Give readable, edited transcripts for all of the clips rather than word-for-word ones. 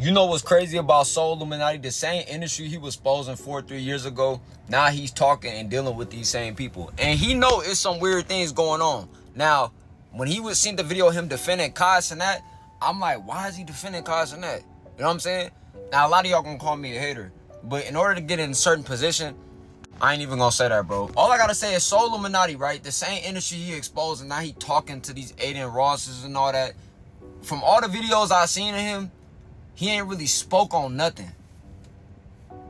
You know what's crazy about Solluminati? The same industry he was exposing 3 years ago, now he's talking and dealing with these same people. And he know it's some weird things going on. Now, when he was seeing the video of him defending Kai Cenat, I'm like, why is he defending Kai Cenat? You know what I'm saying? Now, a lot of y'all gonna call me a hater, but in order to get in a certain position, I ain't even gonna say that, bro. All I gotta say is Solluminati, right? The same industry he exposed, and now he talking to these Aiden Rosses and all that. From all the videos I seen of him, he ain't really spoke on nothing.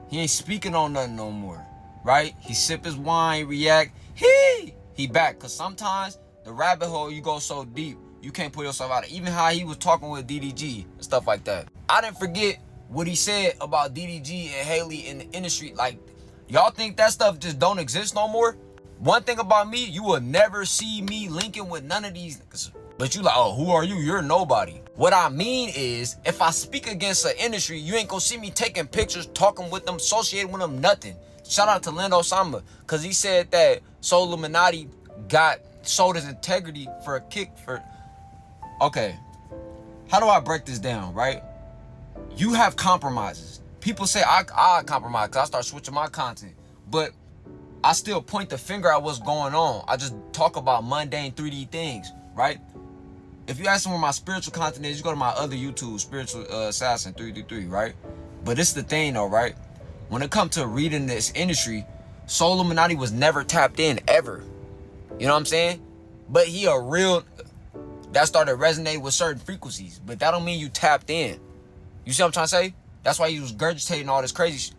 He ain't speaking on nothing no more, right? He sip his wine, he react, he back. Cause sometimes the rabbit hole, you go so deep, you can't pull yourself out of it. Even how he was talking with DDG and stuff like that. I didn't forget what he said about DDG and Haley in the industry. Like, y'all think that stuff just don't exist no more? One thing about me, you will never see me linking with none of these niggas. But you like, oh, who are you? You're nobody. What I mean is, if I speak against an industry, you ain't gonna see me taking pictures, talking with them, associating with them, nothing. Shout out to Lando Samba, because he said that Solluminati sold his integrity for a kick for... Okay, how do I break this down, right? You have compromises. People say I compromise because I start switching my content. But I still point the finger at what's going on. I just talk about mundane 3D things, right? If you ask me where my spiritual content is, you go to my other YouTube, Spiritual Assassin 333, right? But it's the thing though, right? When it comes to reading this industry, Solluminati was never tapped in ever. You know what I'm saying? But he a real... That started resonating with certain frequencies. But that don't mean you tapped in. You see what I'm trying to say? That's why he was regurgitating all this crazy shit.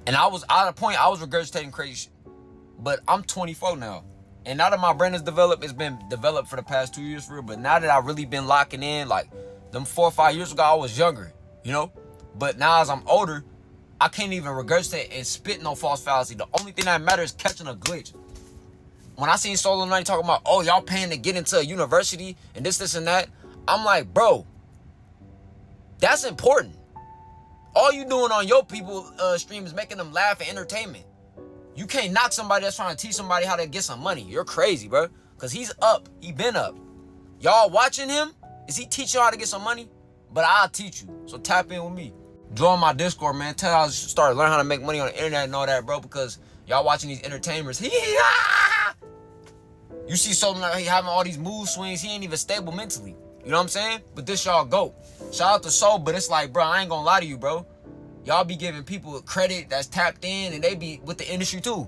And I was at a point, I was regurgitating crazy shit. But I'm 24 now. And now that my brain is developed, it's been developed for the past 2 years for real. But now that I've really been locking in, like them 4 or 5 years ago, I was younger, you know? But now as I'm older, I can't even regurgitate and spit no false fallacy. The only thing that matters is catching a glitch. When I seen Solluminati talking about, oh, y'all paying to get into a university and this and that, I'm like, bro, that's important. All you doing on your people stream is making them laugh and entertainment. You can't knock somebody that's trying to teach somebody how to get some money. You're crazy, bro. Because he's up. He been up. Y'all watching him? Is he teaching you how to get some money? But I'll teach you. So tap in with me. Join my Discord, man. Tell y'all to start learning how to make money on the internet and all that, bro. Because y'all watching these entertainers. You see something like he having all these mood swings. He ain't even stable mentally. You know what I'm saying? But this y'all GOAT. Shout out to Soul, but it's like, bro, I ain't gonna lie to you, bro. Y'all be giving people credit that's tapped in and they be with the industry too.